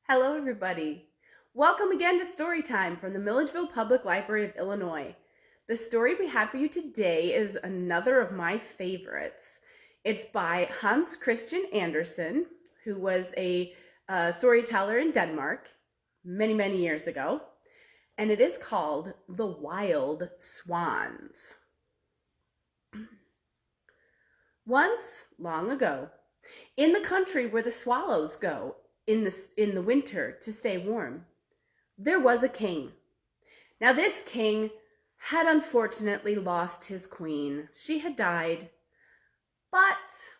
Hello, everybody. Welcome again to Storytime from the Milledgeville Public Library of Illinois. The story we have for you today is another of my favorites. It's by Hans Christian Andersen, who was a storyteller in Denmark many years ago, and it is called The Wild Swans. Once, long ago, in the country where the swallows go in the winter to stay warm, there was a king. Now this king had unfortunately lost his queen. She had died, but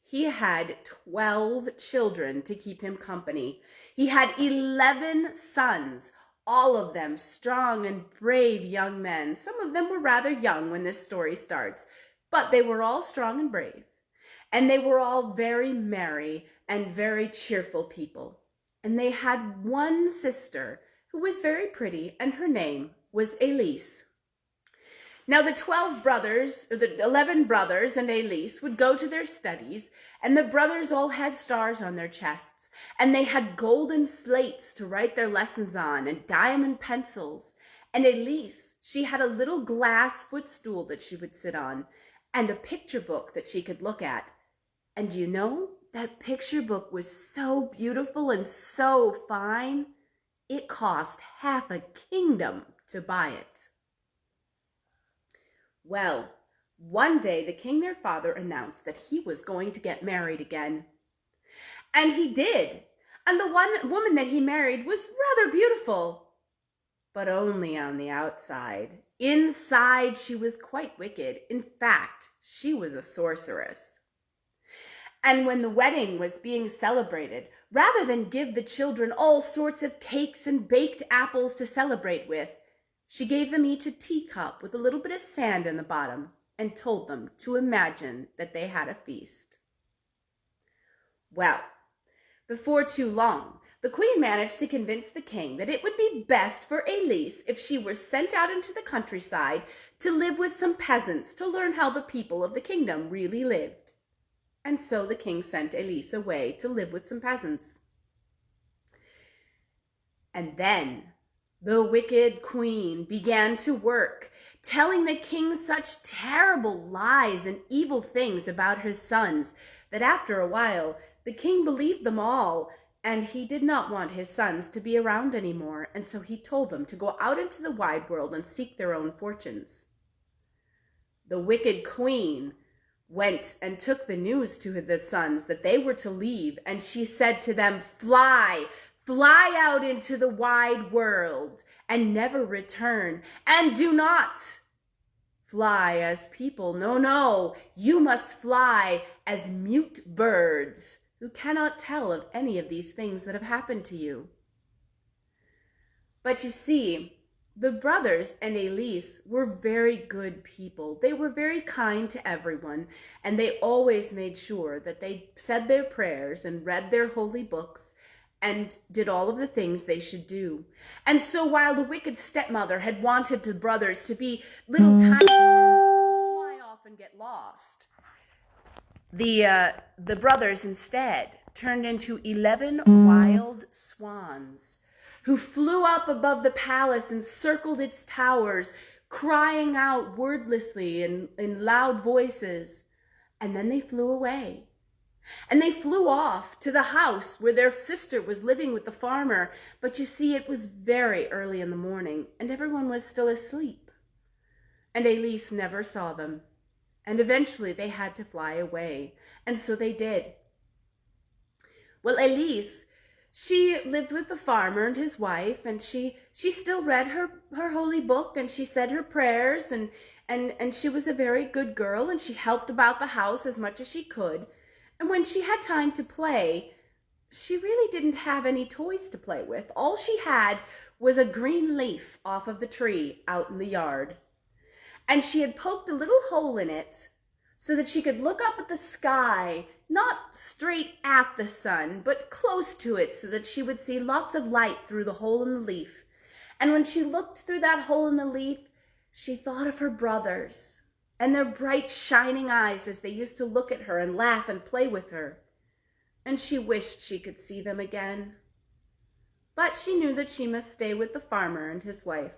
he had 12 children to keep him company. He had 11 sons, all of them strong and brave young men. Some of them were rather young when this story starts, but they were all strong and brave. And they were all very merry and very cheerful people. And they had one sister who was very pretty, and her name was Elise. Now the 11 brothers and Elise would go to their studies, and the brothers all had stars on their chests, and they had golden slates to write their lessons on and diamond pencils. And Elise, she had a little glass footstool that she would sit on and a picture book that she could look at. And you know, that picture book was so beautiful and so fine, it cost half a kingdom to buy it. Well, one day the king, their father, announced that he was going to get married again. And he did. And the one woman that he married was rather beautiful, but only on the outside. Inside, she was quite wicked. In fact, she was a sorceress. And when the wedding was being celebrated, rather than give the children all sorts of cakes and baked apples to celebrate with, she gave them each a teacup with a little bit of sand in the bottom and told them to imagine that they had a feast. Well, before too long, the queen managed to convince the king that it would be best for Elise if she were sent out into the countryside to live with some peasants to learn how the people of the kingdom really lived. And so the king sent Elise away to live with some peasants. And then the wicked queen began to work, telling the king such terrible lies and evil things about his sons that after a while the king believed them all, and he did not want his sons to be around anymore, and so he told them to go out into the wide world and seek their own fortunes. The wicked queen went and took the news to the sons that they were to leave, and she said to them, fly out into the wide world and never return, and do not fly as people. No, you must fly as mute birds who cannot tell of any of these things that have happened to you. But you see, the brothers and Elise were very good people. They were very kind to everyone, and they always made sure that they said their prayers and read their holy books and did all of the things they should do. And so while the wicked stepmother had wanted the brothers to be little tiny birds that would fly off and get lost, the brothers instead turned into 11 wild swans who flew up above the palace and circled its towers, crying out wordlessly in loud voices. And then they flew away. And they flew off to the house where their sister was living with the farmer. But you see, it was very early in the morning, and everyone was still asleep. And Elise never saw them. And eventually they had to fly away. And so they did. Well, Elise, she lived with the farmer and his wife, and she still read her holy book, and she said her prayers, and she was a very good girl, and she helped about the house as much as she could. And when she had time to play, she really didn't have any toys to play with. All she had was a green leaf off of the tree out in the yard. And she had poked a little hole in it so that she could look up at the sky, not straight at the sun, but close to it, so that she would see lots of light through the hole in the leaf. And when she looked through that hole in the leaf, she thought of her brothers and their bright shining eyes as they used to look at her and laugh and play with her. And she wished she could see them again. but she knew that she must stay with the farmer and his wife.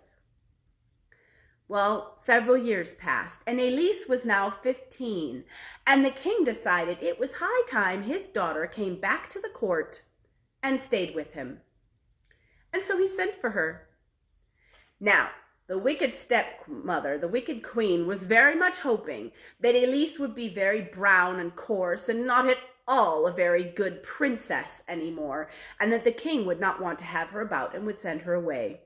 Well, several years passed, and Elise was now 15, and the king decided it was high time his daughter came back to the court and stayed with him. And so he sent for her. Now, the wicked stepmother, the wicked queen, was very much hoping that Elise would be very brown and coarse and not at all a very good princess anymore, and that the king would not want to have her about and would send her away.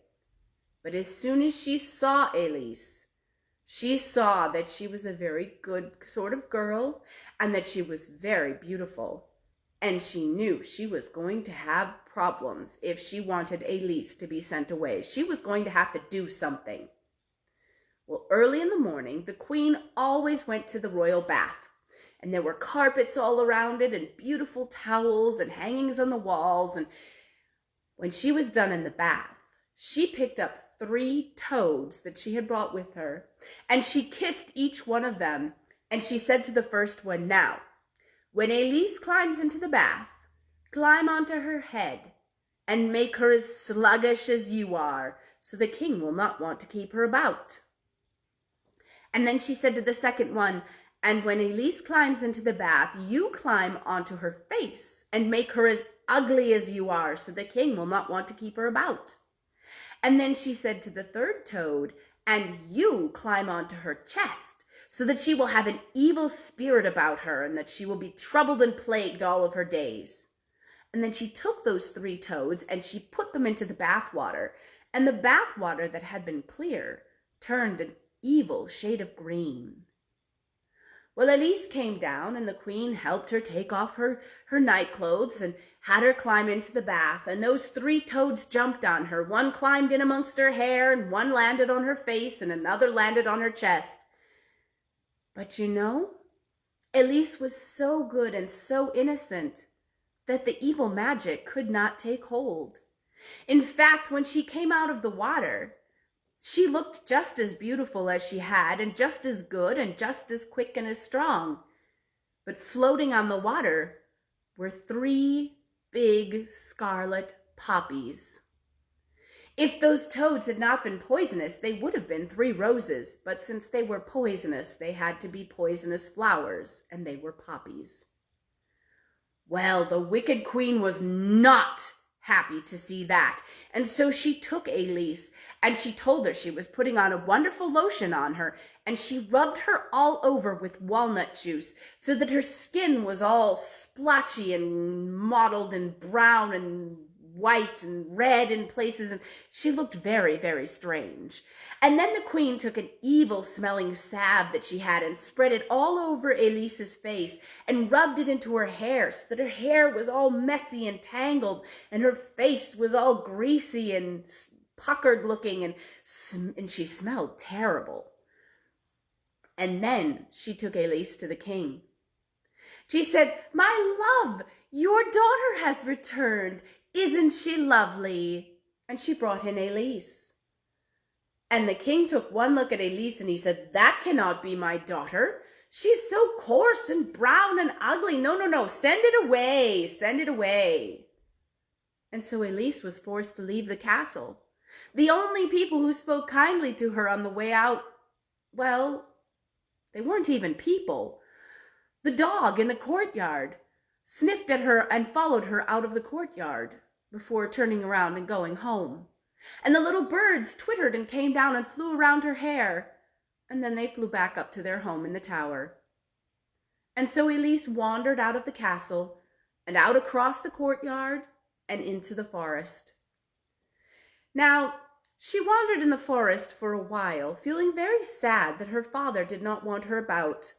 But as soon as she saw Elise, she saw that she was a very good sort of girl and that she was very beautiful. And she knew she was going to have problems if she wanted Elise to be sent away. She was going to have to do something. Well, early in the morning, the queen always went to the royal bath. And there were carpets all around it and beautiful towels and hangings on the walls. And when she was done in the bath, she picked up 3 toads that she had brought with her, and she kissed each one of them, and she said to the first one, "Now, when Elise climbs into the bath, climb onto her head and make her as sluggish as you are, so the king will not want to keep her about." And then she said to the second one, "And when Elise climbs into the bath, you climb onto her face and make her as ugly as you are, so the king will not want to keep her about." And then she said to the third toad, "And you climb onto her chest, so that she will have an evil spirit about her, and that she will be troubled and plagued all of her days." And then she took those 3 toads, and she put them into the bath water, and the bath water that had been clear turned an evil shade of green. Well, Elise came down, and the queen helped her take off her night clothes and had her climb into the bath, and those 3 toads jumped on her. One climbed in amongst her hair, and one landed on her face, and another landed on her chest. But you know, Elise was so good and so innocent that the evil magic could not take hold. In fact, when she came out of the water, she looked just as beautiful as she had, and just as good, and just as quick and as strong. But floating on the water were 3 big scarlet poppies. If those toads had not been poisonous, they would have been 3 roses, but since they were poisonous, they had to be poisonous flowers, and they were poppies. Well, the wicked queen was not happy to see that, and so she took Elise, and she told her she was putting on a wonderful lotion on her, and she rubbed her all over with walnut juice, so that her skin was all splotchy and mottled and brown and white and red in places, and she looked very, very strange. And then the queen took an evil-smelling salve that she had and spread it all over Elise's face and rubbed it into her hair, so that her hair was all messy and tangled, and her face was all greasy and puckered looking, and she smelled terrible. And then she took Elise to the king. She said, "My love, your daughter has returned. Isn't she lovely?" And she brought in Elise. And the king took one look at Elise, and he said, "That cannot be my daughter. She's so coarse and brown and ugly. No, no, no, send it away, send it away." And so Elise was forced to leave the castle. The only people who spoke kindly to her on the way out, well, they weren't even people. The dog in the courtyard sniffed at her and followed her out of the courtyard before turning around and going home. And the little birds twittered and came down and flew around her hair, and then they flew back up to their home in the tower. And so Elise wandered out of the castle and out across the courtyard and into the forest. Now, she wandered in the forest for a while, feeling very sad that her father did not want her about,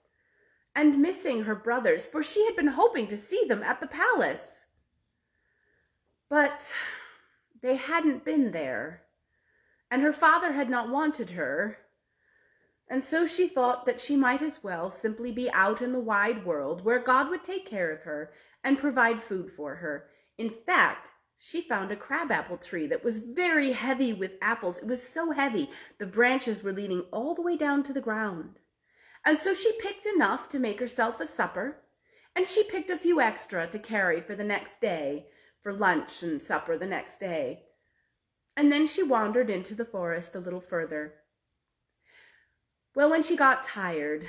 and missing her brothers, for she had been hoping to see them at the palace. But they hadn't been there, and her father had not wanted her, and so she thought that she might as well simply be out in the wide world, where God would take care of her and provide food for her. In fact, she found a crabapple tree that was very heavy with apples. It was so heavy, the branches were leaning all the way down to the ground. And so she picked enough to make herself a supper, and she picked a few extra to carry for the next day, for lunch and supper the next day. And then she wandered into the forest a little further. Well, when she got tired,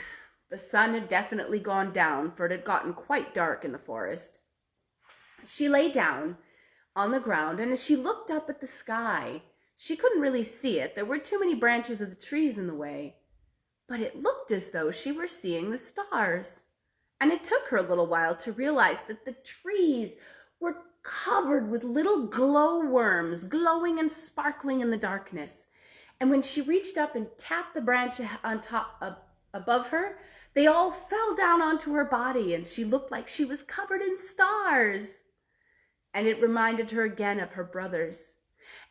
the sun had definitely gone down, for it had gotten quite dark in the forest. She lay down on the ground, and as she looked up at the sky, she couldn't really see it. There were too many branches of the trees in the way. But it looked as though she were seeing the stars. And it took her a little while to realize that the trees were covered with little glowworms, glowing and sparkling in the darkness. And when she reached up and tapped the branch on top above her, they all fell down onto her body, and she looked like she was covered in stars. And it reminded her again of her brothers.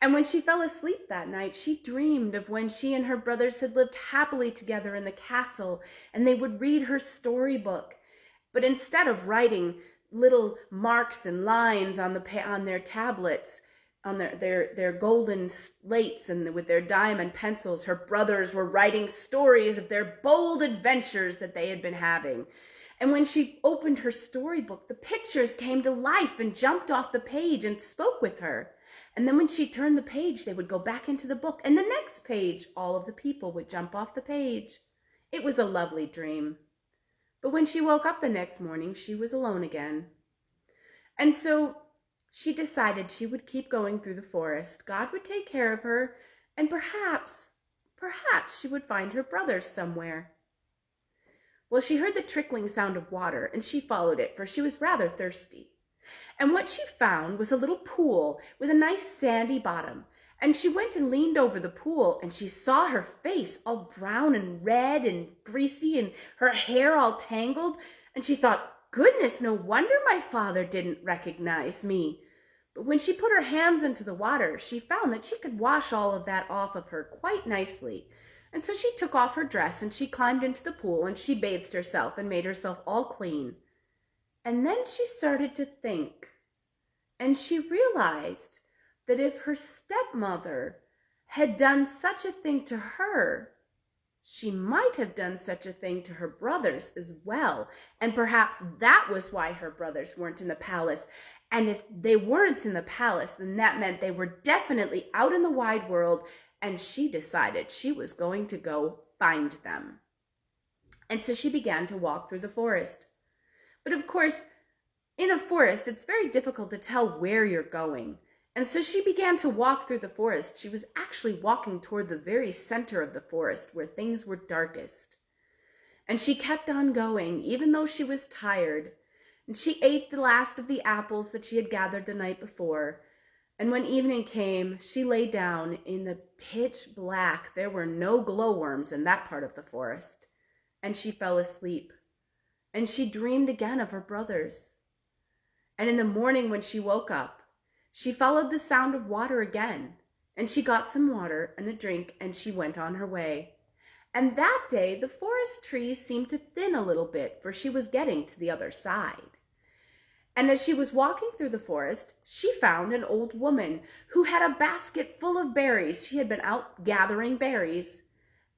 And when she fell asleep that night, she dreamed of when she and her brothers had lived happily together in the castle, and they would read her storybook. But instead of writing little marks and lines on their tablets, on their golden slates and with their diamond pencils, her brothers were writing stories of their bold adventures that they had been having. And when she opened her storybook, the pictures came to life and jumped off the page and spoke with her. And then when she turned the page, they would go back into the book, and the next page, all of the people would jump off the page. It was a lovely dream. But when she woke up the next morning, she was alone again. And so she decided she would keep going through the forest. God would take care of her, and perhaps she would find her brothers somewhere. Well, she heard the trickling sound of water, and she followed it, for she was rather thirsty. And what she found was a little pool with a nice sandy bottom. And she went and leaned over the pool, and she saw her face all brown and red and greasy, and her hair all tangled. And she thought, goodness, no wonder my father didn't recognize me. But when she put her hands into the water, she found that she could wash all of that off of her quite nicely. And so she took off her dress, and she climbed into the pool, and she bathed herself and made herself all clean. And then she started to think, and she realized that if her stepmother had done such a thing to her, she might have done such a thing to her brothers as well. And perhaps that was why her brothers weren't in the palace. And if they weren't in the palace, then that meant they were definitely out in the wide world, and she decided she was going to go find them. And so she began to walk through the forest. But of course, in a forest, it's very difficult to tell where you're going. And so she began to walk through the forest. She was actually walking toward the very center of the forest where things were darkest. And she kept on going, even though she was tired. And she ate the last of the apples that she had gathered the night before. And when evening came, she lay down in the pitch black. There were no glowworms in that part of the forest. And she fell asleep. And she dreamed again of her brothers. And in the morning when she woke up, she followed the sound of water again, and she got some water and a drink, and she went on her way. And that day the forest trees seemed to thin a little bit, for she was getting to the other side. And as she was walking through the forest, she found an old woman who had a basket full of berries. She had been out gathering berries.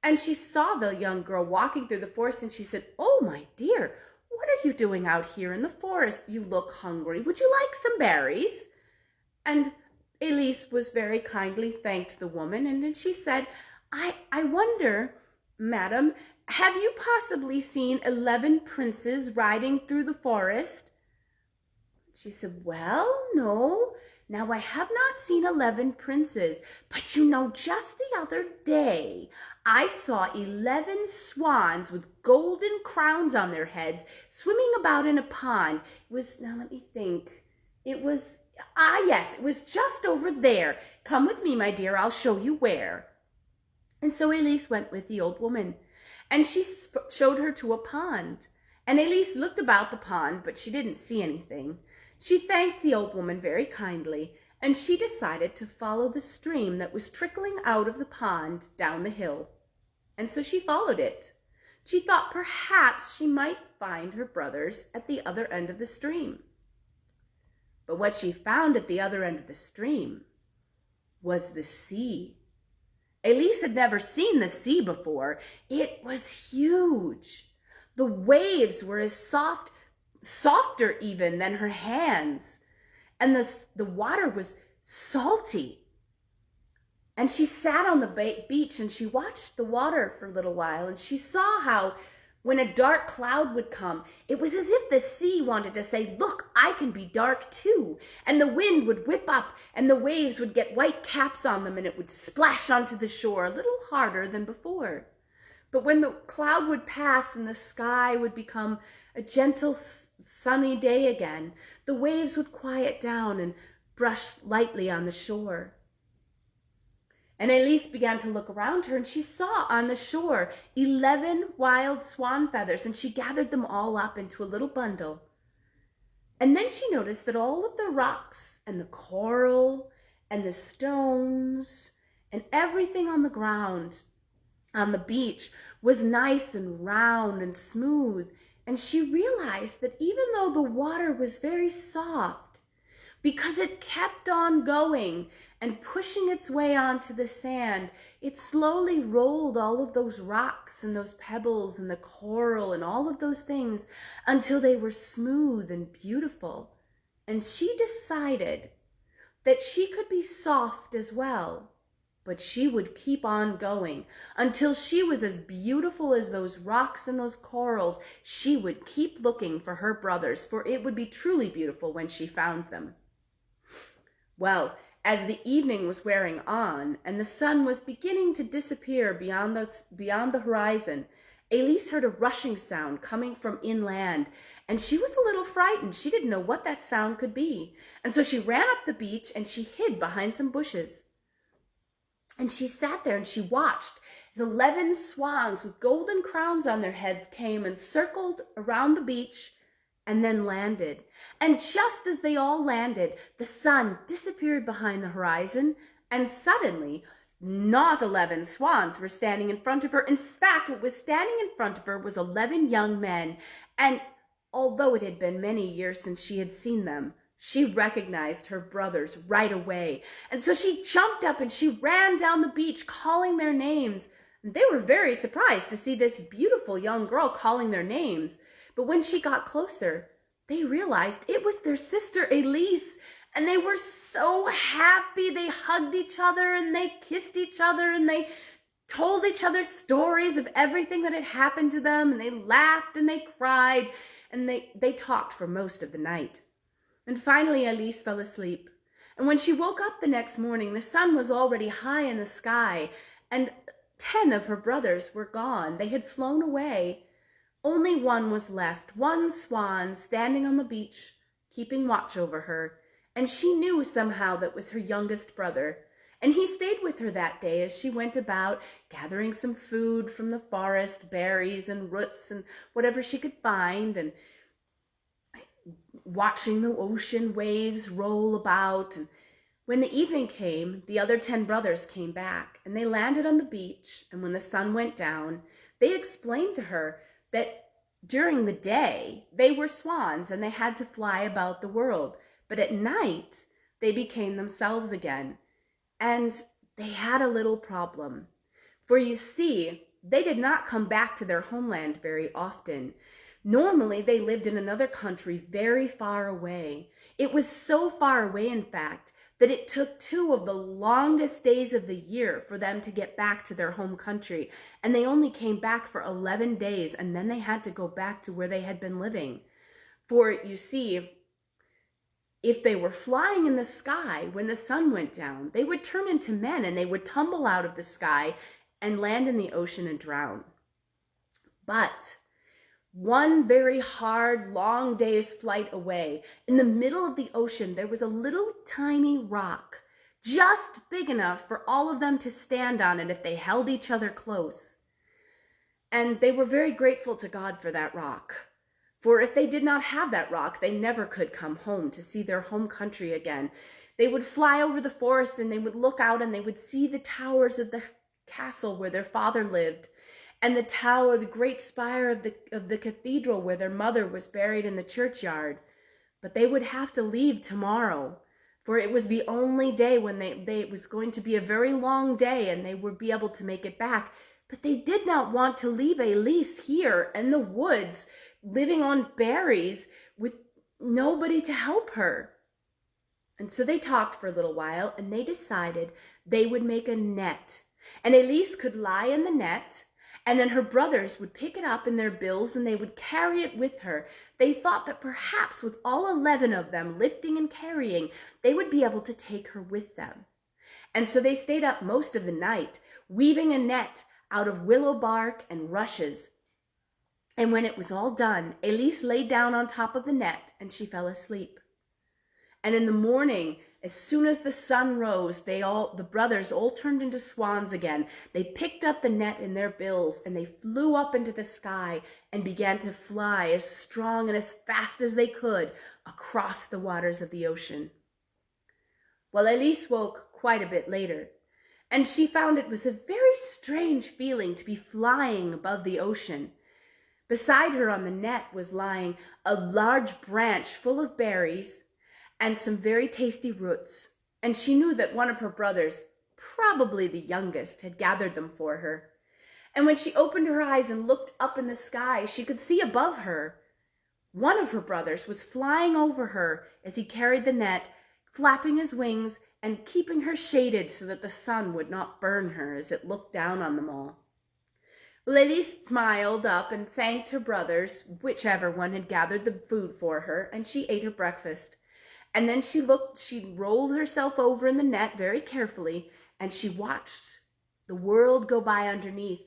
And she saw the young girl walking through the forest, and she said, "Oh, my dear, what are you doing out here in the forest? You look hungry. Would you like some berries?" And Elise was very kindly thanked the woman, and then she said, I wonder, madam, have you possibly seen 11 princes riding through the forest?" She said, "Well, no. Now, I have not seen 11 princes, but you know, just the other day, I saw 11 swans with golden crowns on their heads swimming about in a pond. It was, now let me think, it was, yes, it was just over there. Come with me, my dear, I'll show you where." And so Elise went with the old woman, and she showed her to a pond. And Elise looked about the pond, but she didn't see anything. She thanked the old woman very kindly, and she decided to follow the stream that was trickling out of the pond down the hill. And so she followed it. She thought perhaps she might find her brothers at the other end of the stream. But what she found at the other end of the stream was the sea. Elise had never seen the sea before. It was huge. The waves were as softer even than her hands. and the water was salty. And she sat on the beach and she watched the water for a little while, and she saw how when a dark cloud would come, it was as if the sea wanted to say, look, I can be dark too. And the wind would whip up and the waves would get white caps on them and it would splash onto the shore a little harder than before. But when the cloud would pass and the sky would become a gentle sunny day again, the waves would quiet down and brush lightly on the shore. And Elise began to look around her, and she saw on the shore 11 wild swan feathers, and she gathered them all up into a little bundle. And then she noticed that all of the rocks and the coral and the stones and everything on the ground on the beach was nice and round and smooth. And she realized that even though the water was very soft, because it kept on going and pushing its way onto the sand, it slowly rolled all of those rocks and those pebbles and the coral and all of those things until they were smooth and beautiful. And she decided that she could be soft as well, but she would keep on going until she was as beautiful as those rocks and those corals. She would keep looking for her brothers, for it would be truly beautiful when she found them. Well, as the evening was wearing on and the sun was beginning to disappear beyond the horizon, Elise heard a rushing sound coming from inland, and she was a little frightened. She didn't know what that sound could be. And so she ran up the beach and she hid behind some bushes. And she sat there and she watched as 11 swans with golden crowns on their heads came and circled around the beach and then landed. And just as they all landed, the sun disappeared behind the horizon, and suddenly not 11 swans were standing in front of her. In fact, what was standing in front of her was 11 young men. And although it had been many years since she had seen them, she recognized her brothers right away. And so she jumped up and she ran down the beach calling their names. They were very surprised to see this beautiful young girl calling their names. But when she got closer, they realized it was their sister Elise, and they were so happy. They hugged each other and they kissed each other and they told each other stories of everything that had happened to them, and they laughed and they cried, and they talked for most of the night. And finally Elise fell asleep. And when she woke up the next morning, the sun was already high in the sky, and 10 of her brothers were gone. They had flown away. Only one was left, one swan standing on the beach, keeping watch over her, and she knew somehow that was her youngest brother. And he stayed with her that day as she went about gathering some food from the forest, berries and roots and whatever she could find, and watching the ocean waves roll about. And when the evening came, the other 10 brothers came back, and they landed on the beach, and when the sun went down, they explained to her that during the day they were swans and they had to fly about the world, but at night they became themselves again. And they had a little problem, for you see, they did not come back to their homeland very often. Normally they lived in another country very far away. It was so far away, in fact, that it took 2 of the longest days of the year for them to get back to their home country. And they only came back for 11 days, and then they had to go back to where they had been living. For you see, if they were flying in the sky when the sun went down, they would turn into men and they would tumble out of the sky and land in the ocean and drown. But one very hard, long day's flight away, in the middle of the ocean, there was a little tiny rock, just big enough for all of them to stand on it if they held each other close. And they were very grateful to God for that rock. For if they did not have that rock, they never could come home to see their home country again. They would fly over the forest and they would look out and they would see the towers of the castle where their father lived, and the tower, the great spire of the cathedral where their mother was buried in the churchyard. But they would have to leave tomorrow, for it was the only day when it was going to be a very long day and they would be able to make it back. But they did not want to leave Elise here in the woods, living on berries with nobody to help her. And so they talked for a little while, and they decided they would make a net. And Elise could lie in the net, and then her brothers would pick it up in their bills and they would carry it with her. They thought that perhaps with all 11 of them lifting and carrying, they would be able to take her with them. And so they stayed up most of the night, weaving a net out of willow bark and rushes. And when it was all done, Elise lay down on top of the net and she fell asleep. And in the morning, as soon as the sun rose, the brothers all turned into swans again. They picked up the net in their bills and they flew up into the sky and began to fly as strong and as fast as they could across the waters of the ocean. Well, Elise woke quite a bit later, and she found it was a very strange feeling to be flying above the ocean. Beside her on the net was lying a large branch full of berries and some very tasty roots, and she knew that one of her brothers, probably the youngest, had gathered them for her. And when she opened her eyes and looked up in the sky, she could see above her one of her brothers was flying over her as he carried the net, flapping his wings and keeping her shaded so that the sun would not burn her as it looked down on them all. Elise smiled up and thanked her brothers, whichever one had gathered the food for her, and she ate her breakfast. And then she rolled herself over in the net very carefully, and she watched the world go by underneath.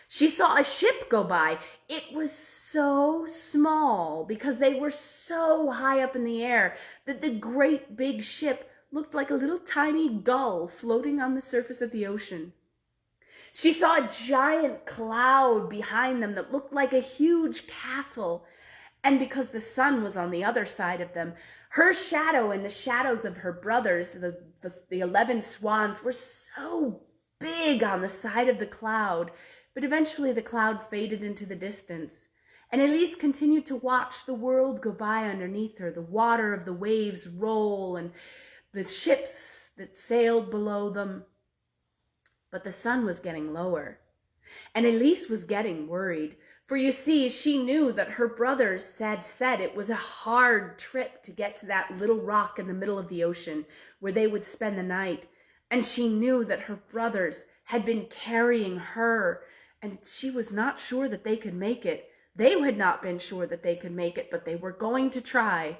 She saw a ship go by. It was so small because they were so high up in the air that the great big ship looked like a little tiny gull floating on the surface of the ocean. She saw a giant cloud behind them that looked like a huge castle. And because the sun was on the other side of them, her shadow and the shadows of her brothers, the 11 swans, were so big on the side of the cloud. But eventually the cloud faded into the distance. And Elise continued to watch the world go by underneath her, the water of the waves roll and the ships that sailed below them. But the sun was getting lower. And Elise was getting worried. For you see, she knew that her brothers had said it was a hard trip to get to that little rock in the middle of the ocean where they would spend the night. And she knew that her brothers had been carrying her, and she was not sure that they could make it. They had not been sure that they could make it, but they were going to try.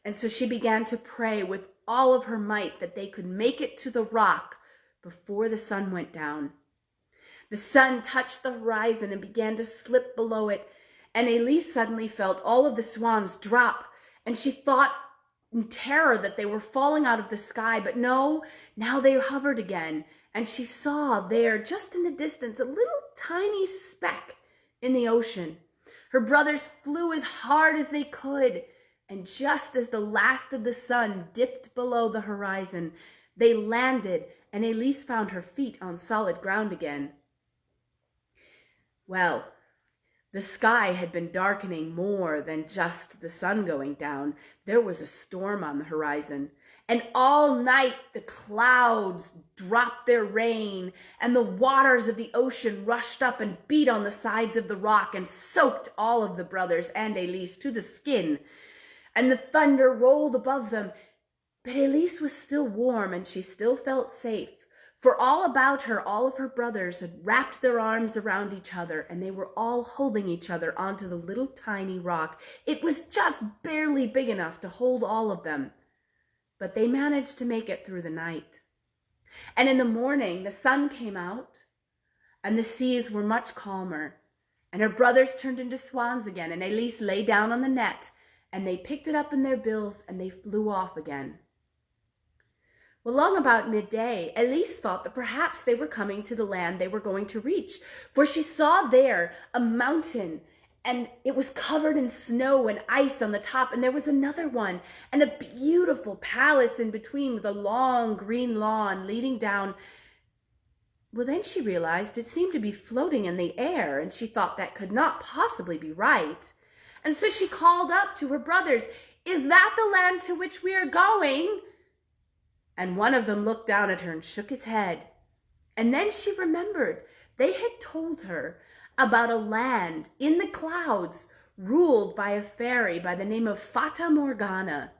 And so she began to pray with all of her might that they could make it to the rock before the sun went down. The sun touched the horizon and began to slip below it, and Elise suddenly felt all of the swans drop, and she thought in terror that they were falling out of the sky, but no, now they hovered again, and she saw there, just in the distance, a little tiny speck in the ocean. Her brothers flew as hard as they could, and just as the last of the sun dipped below the horizon, they landed, and Elise found her feet on solid ground again. Well, the sky had been darkening more than just the sun going down. There was a storm on the horizon, and all night the clouds dropped their rain, and the waters of the ocean rushed up and beat on the sides of the rock and soaked all of the brothers and Elise to the skin. And the thunder rolled above them, but Elise was still warm and she still felt safe. For all about her, all of her brothers had wrapped their arms around each other, and they were all holding each other onto the little tiny rock. It was just barely big enough to hold all of them, but they managed to make it through the night. And in the morning, the sun came out, and the seas were much calmer, and her brothers turned into swans again, and Elise lay down on the net, and they picked it up in their bills, and they flew off again. Well, long about midday, Elise thought that perhaps they were coming to the land they were going to reach, for she saw there a mountain, and it was covered in snow and ice on the top, and there was another one, and a beautiful palace in between with a long green lawn leading down. Well, then she realized it seemed to be floating in the air, and she thought that could not possibly be right. And so she called up to her brothers, "Is that the land to which we are going?" And one of them looked down at her and shook his head. And then she remembered they had told her about a land in the clouds ruled by a fairy by the name of Fata Morgana.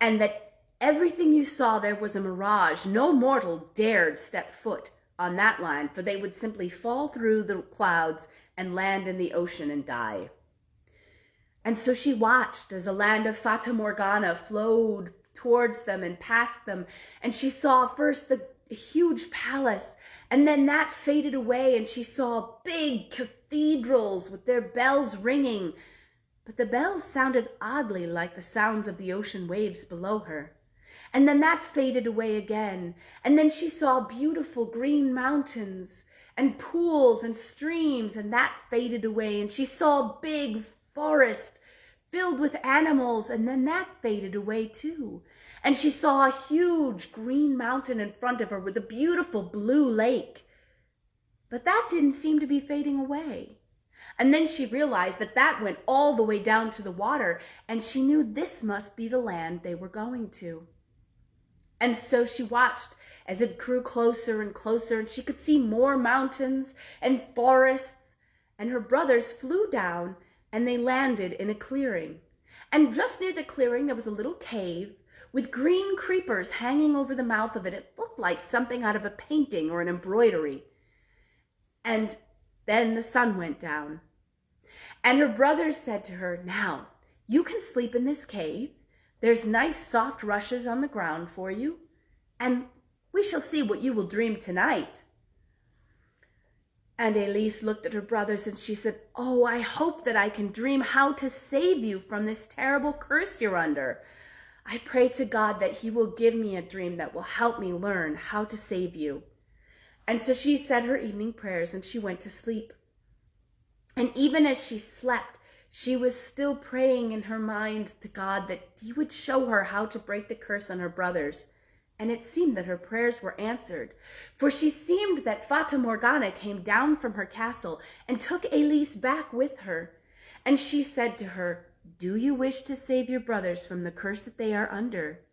and that everything you saw there was a mirage. No mortal dared step foot on that land, for they would simply fall through the clouds and land in the ocean and die. And so she watched as the land of Fata Morgana flowed towards them and past them, and she saw first the huge palace, and then that faded away, and she saw big cathedrals with their bells ringing, but the bells sounded oddly like the sounds of the ocean waves below her. And then that faded away again, and then she saw beautiful green mountains and pools and streams, and that faded away, and she saw a big forest filled with animals, and then that faded away too. And she saw a huge green mountain in front of her with a beautiful blue lake. But that didn't seem to be fading away. And then she realized that that went all the way down to the water, and she knew this must be the land they were going to. And so she watched as it grew closer and closer, and she could see more mountains and forests, and her brothers flew down, and they landed in a clearing. And just near the clearing, there was a little cave with green creepers hanging over the mouth of it. It looked like something out of a painting or an embroidery. And then the sun went down. And her brothers said to her, "Now, you can sleep in this cave. There's nice soft rushes on the ground for you, and we shall see what you will dream tonight." And Elise looked at her brothers and she said, "Oh, I hope that I can dream how to save you from this terrible curse you're under. I pray to God that he will give me a dream that will help me learn how to save you." And so she said her evening prayers and she went to sleep. And even as she slept, she was still praying in her mind to God that he would show her how to break the curse on her brothers. And it seemed that her prayers were answered, for she seemed that Fata Morgana came down from her castle and took Elise back with her. And she said to her, "Do you wish to save your brothers from the curse that they are under?"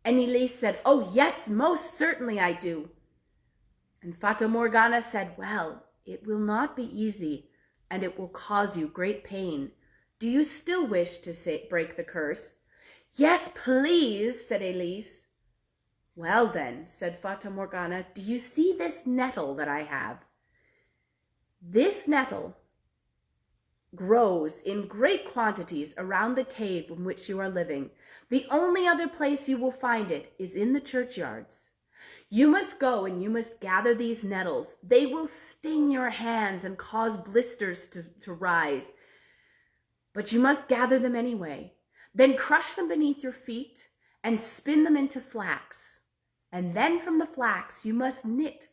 And Elise said, "Oh yes, most certainly I do." And Fata Morgana said, "Well, it will not be easy, and it will cause you great pain. Do you still wish to break the curse?" "Yes, please," said Elise. "Well then," said Fata Morgana, "do you see this nettle that I have? This nettle grows in great quantities around the cave in which you are living. The only other place you will find it is in the churchyards. You must go and you must gather these nettles. They will sting your hands and cause blisters to rise, but you must gather them anyway. Then crush them beneath your feet and spin them into flax. And then from the flax you must knit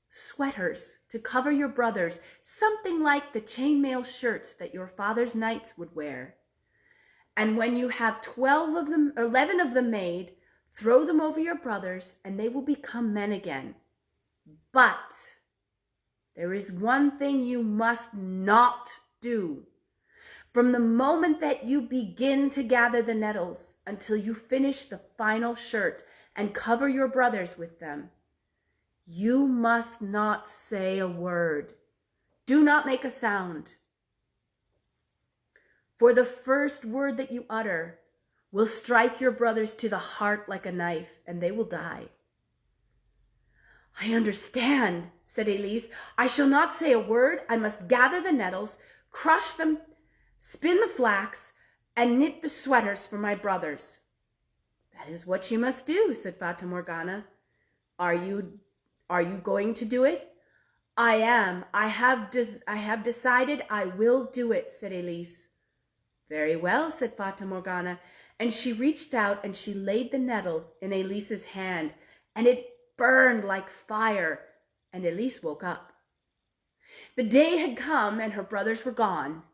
sweaters to cover your brothers, something like the chainmail shirts that your father's knights would wear. And when you have 12 of them, or 11 of them made, throw them over your brothers, and they will become men again. But there is one thing you must not do. From the moment that you begin to gather the nettles until you finish the final shirt and cover your brothers with them, you must not say a word. Do not make a sound. For the first word that you utter will strike your brothers to the heart like a knife, and they will die." "I understand," said Elise. "I shall not say a word. I must gather the nettles, crush them, spin the flax, and knit the sweaters for my brothers." "That is what you must do," said Fata Morgana. Are you going to do it?" "I am. I have decided I will do it," said Elise. "Very well," said Fata Morgana, and she reached out and she laid the nettle in Elise's hand, and it burned like fire, and Elise woke up. The day had come and her brothers were gone.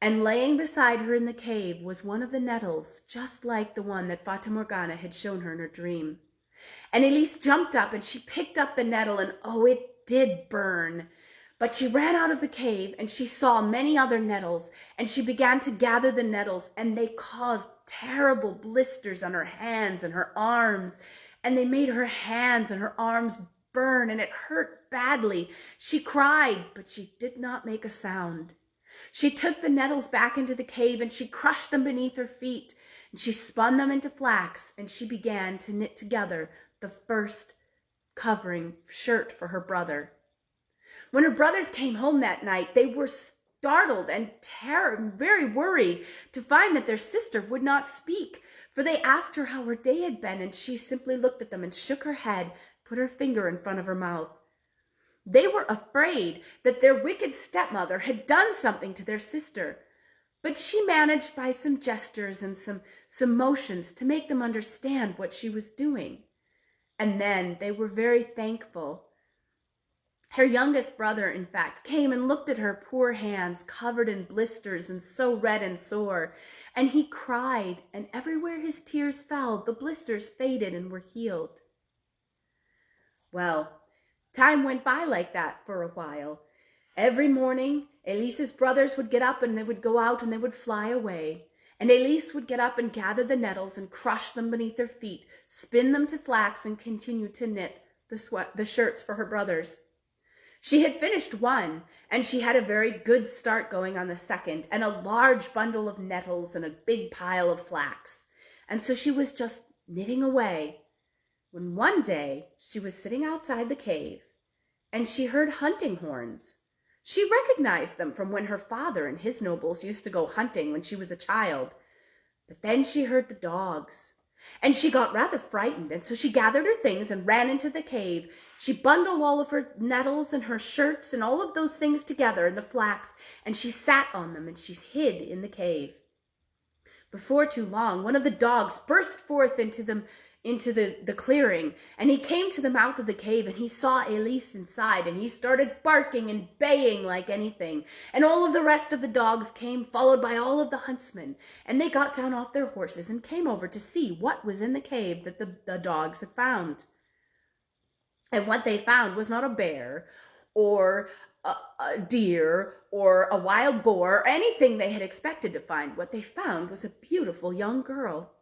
And laying beside her in the cave was one of the nettles, just like the one that Fata Morgana had shown her in her dream. And Elise jumped up and she picked up the nettle, and oh, it did burn. But she ran out of the cave and she saw many other nettles, and she began to gather the nettles, and they caused terrible blisters on her hands and her arms, and they made her hands and her arms burn, and it hurt badly. She cried, but she did not make a sound. She took the nettles back into the cave and she crushed them beneath her feet, and she spun them into flax, and she began to knit together the first covering shirt for her brother. When her brothers came home that night, they were startled and very worried to find that their sister would not speak, for they asked her how her day had been, and she simply looked at them and shook her head, put her finger in front of her mouth. They were afraid that their wicked stepmother had done something to their sister, but she managed by some gestures and some motions to make them understand what she was doing. And then they were very thankful. Her youngest brother, in fact, came and looked at her poor hands covered in blisters and so red and sore, and he cried, and everywhere his tears fell, the blisters faded and were healed. Well, time went by like that for a while. Every morning, Elise's brothers would get up and they would go out and they would fly away. And Elise would get up and gather the nettles and crush them beneath their feet, spin them to flax, and continue to knit the shirts for her brothers. She had finished one, and she had a very good start going on the second, and a large bundle of nettles and a big pile of flax. And so she was just knitting away, when one day she was sitting outside the cave, and she heard hunting horns. She recognized them from when her father and his nobles used to go hunting when she was a child. But then she heard the dogs, and she got rather frightened, and so she gathered her things and ran into the cave. She bundled all of her nettles and her shirts and all of those things together in the flax, and she sat on them, and she hid in the cave. Before too long, one of the dogs burst forth into the clearing, and he came to the mouth of the cave, and he saw Elise inside, and he started barking and baying like anything. And all of the rest of the dogs came, followed by all of the huntsmen, and they got down off their horses and came over to see what was in the cave that the dogs had found. And what they found was not a bear or a deer or a wild boar or anything they had expected to find. What they found was a beautiful young girl.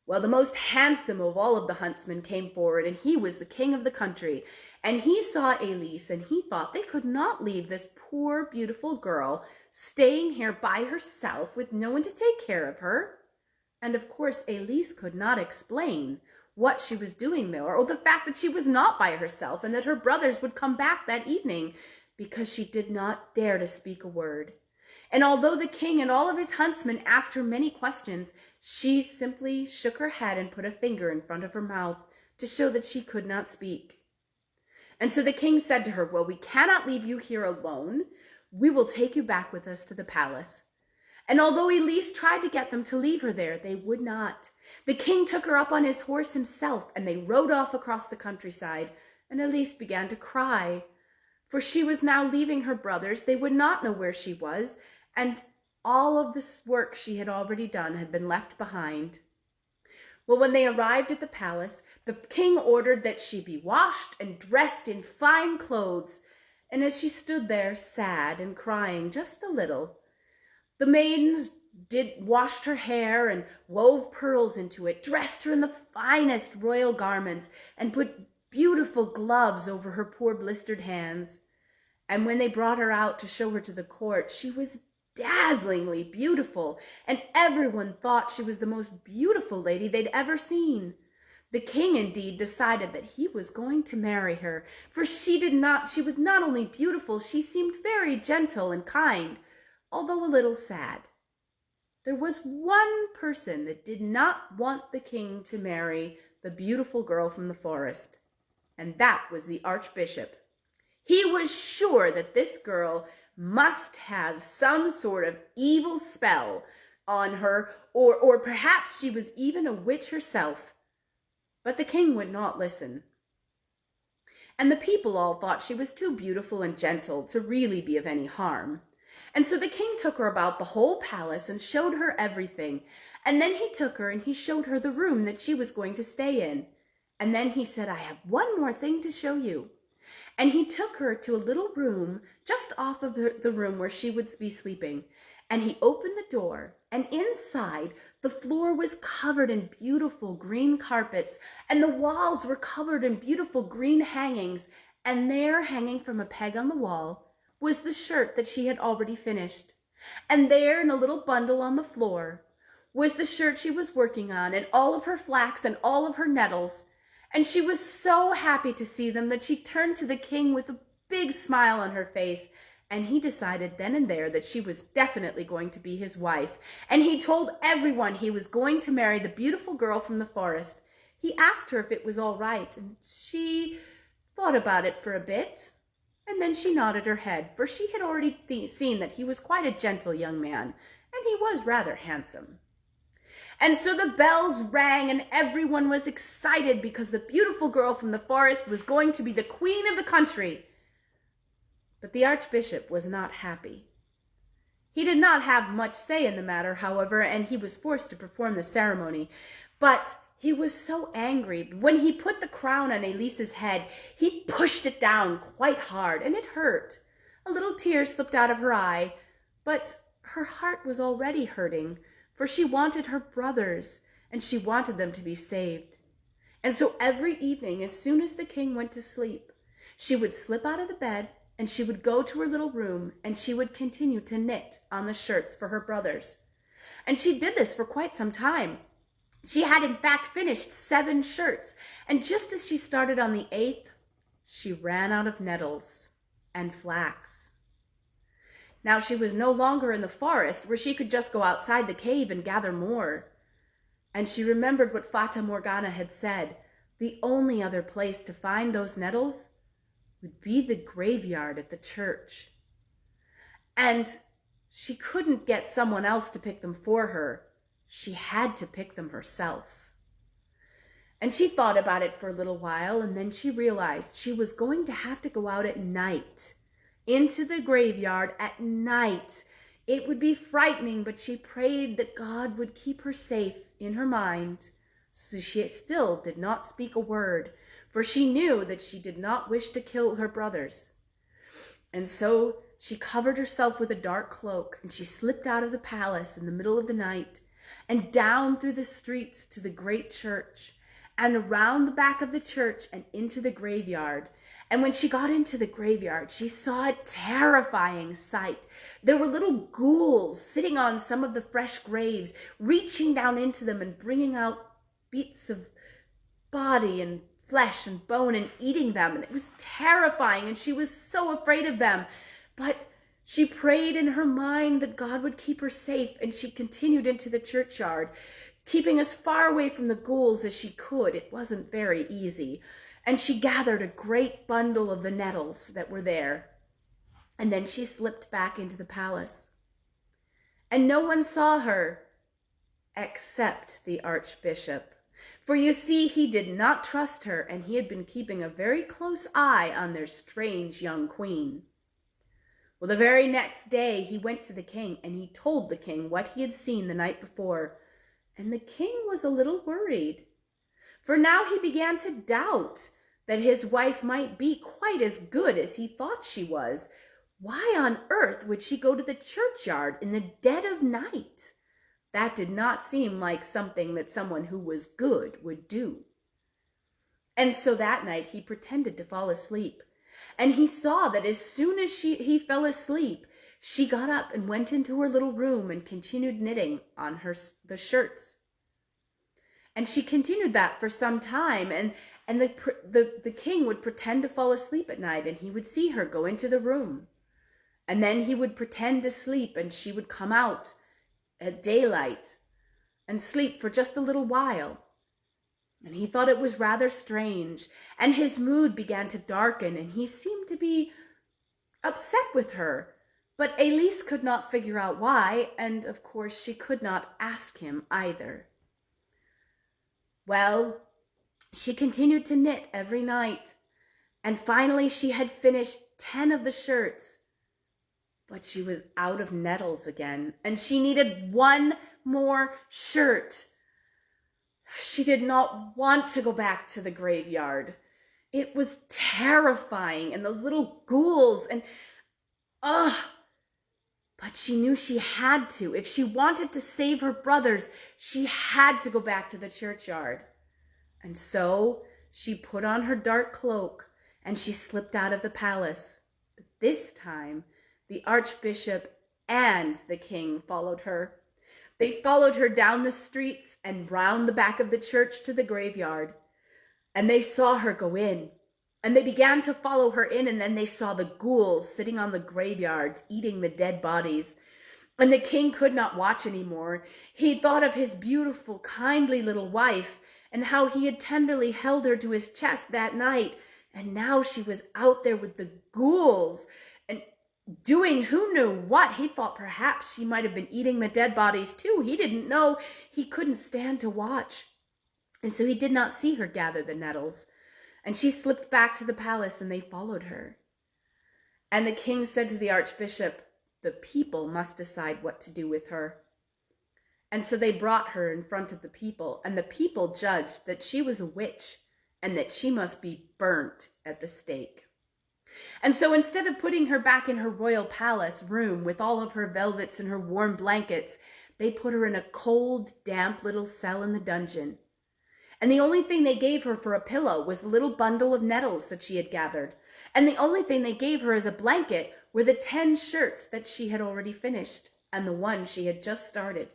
Well, the most handsome of all of the huntsmen came forward, and he was the king of the country. And he saw Elise, and he thought they could not leave this poor, beautiful girl staying here by herself with no one to take care of her. And of course, Elise could not explain what she was doing there, or the fact that she was not by herself and that her brothers would come back that evening, because she did not dare to speak a word. And although the king and all of his huntsmen asked her many questions, she simply shook her head and put a finger in front of her mouth to show that she could not speak. And so the king said to her, "Well, we cannot leave you here alone. We will take you back with us to the palace." And although Elise tried to get them to leave her there, they would not. The king took her up on his horse himself, and they rode off across the countryside, and Elise began to cry, for she was now leaving her brothers. They would not know where she was, and all of this work she had already done had been left behind. Well, when they arrived at the palace, the king ordered that she be washed and dressed in fine clothes, and as she stood there, sad and crying just a little, the maidens washed her hair and wove pearls into it, dressed her in the finest royal garments, and put beautiful gloves over her poor blistered hands. And when they brought her out to show her to the court, she was dazzlingly beautiful, and everyone thought she was the most beautiful lady they'd ever seen. The king, indeed, decided that he was going to marry her, for she was not only beautiful, she seemed very gentle and kind, although a little sad. There was one person that did not want the king to marry the beautiful girl from the forest, and that was the archbishop. He was sure that this girl must have some sort of evil spell on her, or perhaps she was even a witch herself. But the king would not listen. And the people all thought she was too beautiful and gentle to really be of any harm. And so the king took her about the whole palace and showed her everything. And then he took her and he showed her the room that she was going to stay in. And then he said, "I have one more thing to show you." And he took her to a little room just off of the room where she would be sleeping. And he opened the door, and inside the floor was covered in beautiful green carpets, and the walls were covered in beautiful green hangings. And there, hanging from a peg on the wall, was the shirt that she had already finished. And there, in a little bundle on the floor, was the shirt she was working on, and all of her flax and all of her nettles, and she was so happy to see them that she turned to the king with a big smile on her face, and he decided then and there that she was definitely going to be his wife, and he told everyone he was going to marry the beautiful girl from the forest. He asked her if it was all right, and she thought about it for a bit, and then she nodded her head, for she had already seen that he was quite a gentle young man, and he was rather handsome. And so the bells rang, and everyone was excited because the beautiful girl from the forest was going to be the queen of the country. But the archbishop was not happy. He did not have much say in the matter, however, and he was forced to perform the ceremony. But he was so angry. When he put the crown on Elise's head, he pushed it down quite hard, and it hurt. A little tear slipped out of her eye, but her heart was already hurting, for she wanted her brothers, and she wanted them to be saved. And so every evening, as soon as the king went to sleep, she would slip out of the bed, and she would go to her little room, and she would continue to knit on the shirts for her brothers. And she did this for quite some time. She had in fact finished 7 shirts, and just as she started on the 8th, she ran out of nettles and flax. Now she was no longer in the forest where she could just go outside the cave and gather more. And she remembered what Fata Morgana had said. The only other place to find those nettles would be the graveyard at the church. And she couldn't get someone else to pick them for her. She had to pick them herself. And she thought about it for a little while, and then she realized she was going to have to go out at night, into the graveyard at night. It would be frightening, but she prayed that God would keep her safe in her mind. So she still did not speak a word, for she knew that she did not wish to kill her brothers. And so she covered herself with a dark cloak, and she slipped out of the palace in the middle of the night, and down through the streets to the great church, and around the back of the church and into the graveyard. And when she got into the graveyard, she saw a terrifying sight. There were little ghouls sitting on some of the fresh graves, reaching down into them and bringing out bits of body and flesh and bone and eating them. And it was terrifying, and she was so afraid of them. But she prayed in her mind that God would keep her safe, and she continued into the churchyard, keeping as far away from the ghouls as she could. It wasn't very easy. And she gathered a great bundle of the nettles that were there. And then she slipped back into the palace. And no one saw her except the archbishop. For you see, he did not trust her, and he had been keeping a very close eye on their strange young queen. Well, the very next day he went to the king, and he told the king what he had seen the night before. And the king was a little worried, for now he began to doubt that his wife might be quite as good as he thought she was. Why on earth would she go to the churchyard in the dead of night? That did not seem like something that someone who was good would do. And so that night he pretended to fall asleep, and he saw that as soon as he fell asleep, she got up and went into her little room and continued knitting on the shirts. And she continued that for some time, and the king would pretend to fall asleep at night, and he would see her go into the room. And then he would pretend to sleep, and she would come out at daylight and sleep for just a little while. And he thought it was rather strange, and his mood began to darken, and he seemed to be upset with her. But Elise could not figure out why, and of course she could not ask him either. Well, she continued to knit every night, and finally she had finished 10 of the shirts. But she was out of nettles again, and she needed 1 more shirt. She did not want to go back to the graveyard. It was terrifying, and those little ghouls, and but she knew she had to. If she wanted to save her brothers, she had to go back to the churchyard. And so she put on her dark cloak, and she slipped out of the palace. But this time, the archbishop and the king followed her. They followed her down the streets and round the back of the church to the graveyard. And they saw her go in. And they began to follow her in, and then they saw the ghouls sitting on the graveyards, eating the dead bodies. And the king could not watch anymore. He thought of his beautiful, kindly little wife, and how he had tenderly held her to his chest that night. And now she was out there with the ghouls, and doing who knew what. He thought perhaps she might have been eating the dead bodies too. He didn't know. He couldn't stand to watch. And so he did not see her gather the nettles. And she slipped back to the palace, and they followed her. And the king said to the archbishop, "The people must decide what to do with her." And so they brought her in front of the people, and the people judged that she was a witch and that she must be burnt at the stake. And so instead of putting her back in her royal palace room with all of her velvets and her warm blankets, they put her in a cold, damp little cell in the dungeon. And the only thing they gave her for a pillow was the little bundle of nettles that she had gathered. And the only thing they gave her as a blanket were the 10 shirts that she had already finished and the one she had just started.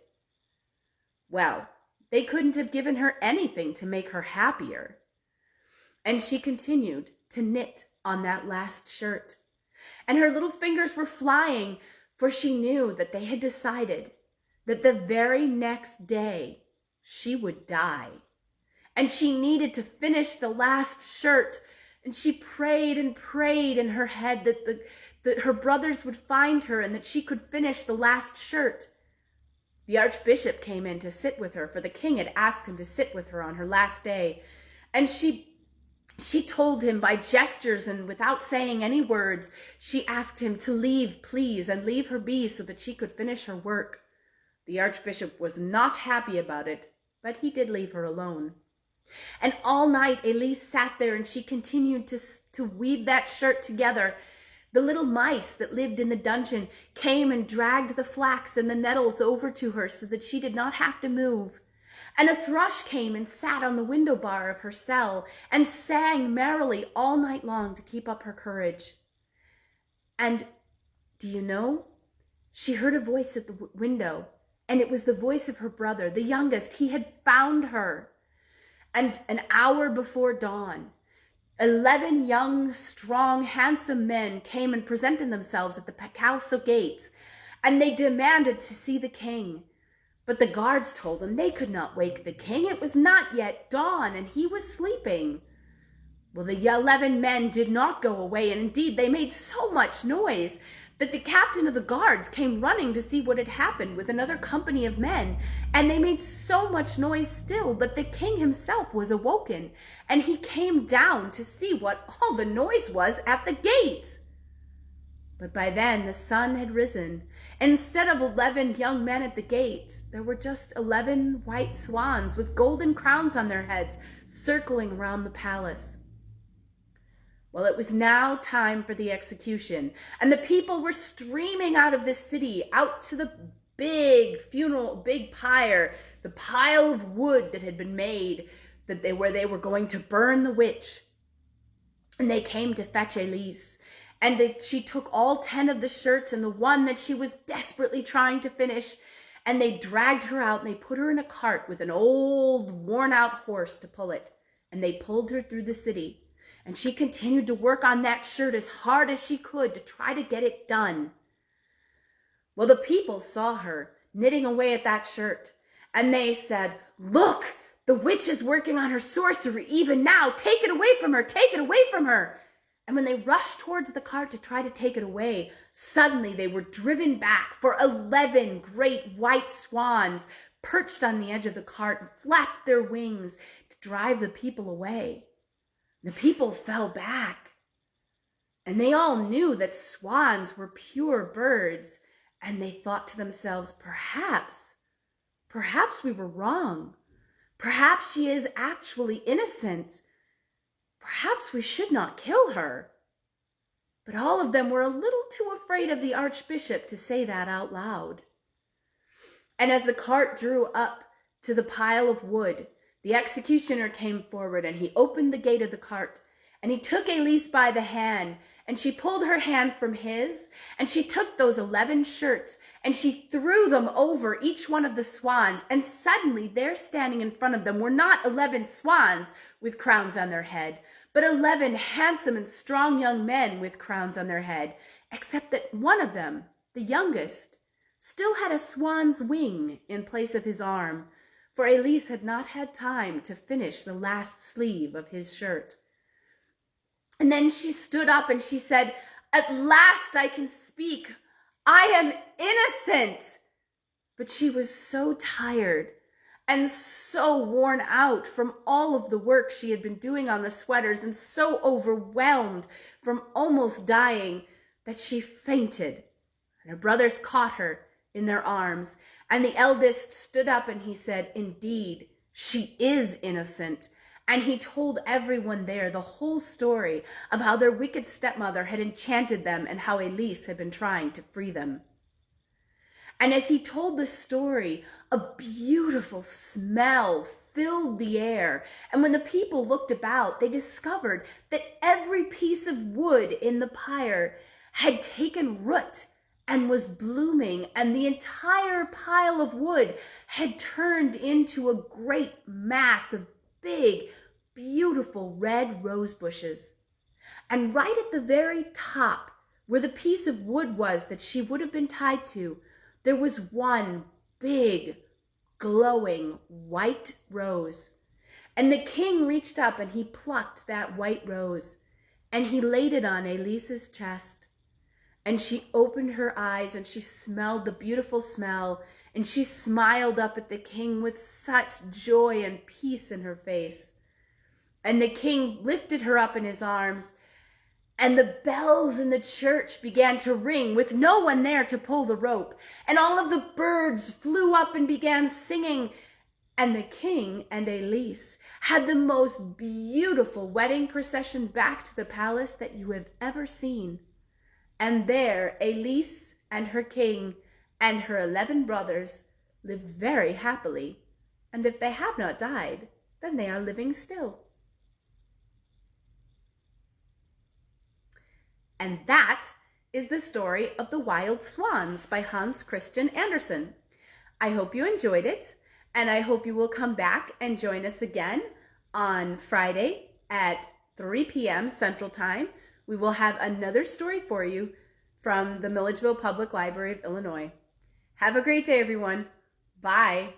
Well, they couldn't have given her anything to make her happier. And she continued to knit on that last shirt. And her little fingers were flying, for she knew that they had decided that the very next day she would die. And she needed to finish the last shirt. And she prayed and prayed in her head that her brothers would find her and that she could finish the last shirt. The archbishop came in to sit with her, for the king had asked him to sit with her on her last day. And she told him by gestures and without saying any words, she asked him to leave, please, and leave her be so that she could finish her work. The archbishop was not happy about it, but he did leave her alone. And all night Elise sat there, and she continued to weave that shirt together. The little mice that lived in the dungeon came and dragged the flax and the nettles over to her so that she did not have to move. And a thrush came and sat on the window bar of her cell and sang merrily all night long to keep up her courage. And do you know, she heard a voice at the window, and it was the voice of her brother, the youngest. He had found her. And an hour before dawn, 11 young, strong, handsome men came and presented themselves at the castle gates, and they demanded to see the king. But the guards told them they could not wake the king. It was not yet dawn, and he was sleeping. Well, the 11 men did not go away, and indeed they made so much noise that the captain of the guards came running to see what had happened with another company of men, and they made so much noise still that the king himself was awoken, and he came down to see what all the noise was at the gates. But by then the sun had risen. Instead of 11 young men at the gates, there were just 11 white swans with golden crowns on their heads circling around the palace. Well, it was now time for the execution, and the people were streaming out of the city, out to the big pyre, the pile of wood that had been made, where they were going to burn the witch. And they came to fetch Elise, and she took all 10 of the shirts and the one that she was desperately trying to finish, and they dragged her out, and they put her in a cart with an old, worn-out horse to pull it, and they pulled her through the city. And she continued to work on that shirt as hard as she could to try to get it done. Well, the people saw her knitting away at that shirt, and they said, "Look, the witch is working on her sorcery even now. Take it away from her, take it away from her." And when they rushed towards the cart to try to take it away, suddenly they were driven back, for 11 great white swans perched on the edge of the cart and flapped their wings to drive the people away. The people fell back, and they all knew that swans were pure birds, and they thought to themselves, perhaps we were wrong. Perhaps she is actually innocent. Perhaps we should not kill her. But all of them were a little too afraid of the archbishop to say that out loud. And as the cart drew up to the pile of wood, the executioner came forward, and he opened the gate of the cart, and he took Elise by the hand, and she pulled her hand from his, and she took those 11 shirts, and she threw them over each one of the swans, and suddenly there standing in front of them were not 11 swans with crowns on their head, but 11 handsome and strong young men with crowns on their head, except that one of them, the youngest, still had a swan's wing in place of his arm, for Elise had not had time to finish the last sleeve of his shirt. And then she stood up and she said, "At last I can speak. I am innocent." But she was so tired and so worn out from all of the work she had been doing on the sweaters, and so overwhelmed from almost dying, that she fainted. And her brothers caught her in their arms, and the eldest stood up and he said, "Indeed, she is innocent." And he told everyone there the whole story of how their wicked stepmother had enchanted them and how Elise had been trying to free them. And as he told the story, a beautiful smell filled the air. And when the people looked about, they discovered that every piece of wood in the pyre had taken root and was blooming, and the entire pile of wood had turned into a great mass of big, beautiful red rose bushes. And right at the very top, where the piece of wood was that she would have been tied to, there was one big, glowing white rose. And the king reached up and he plucked that white rose, and he laid it on Elise's chest. And she opened her eyes and she smelled the beautiful smell, and she smiled up at the king with such joy and peace in her face. And the king lifted her up in his arms, and the bells in the church began to ring with no one there to pull the rope. And all of the birds flew up and began singing. And the king and Elise had the most beautiful wedding procession back to the palace that you have ever seen. And there Elise and her king and her 11 brothers lived very happily. And if they have not died, then they are living still. And that is the story of the Wild Swans by Hans Christian Andersen. I hope you enjoyed it, and I hope you will come back and join us again on Friday at 3 p.m. Central Time. We will have another story for you from the Milledgeville Public Library of Illinois. Have a great day, everyone. Bye.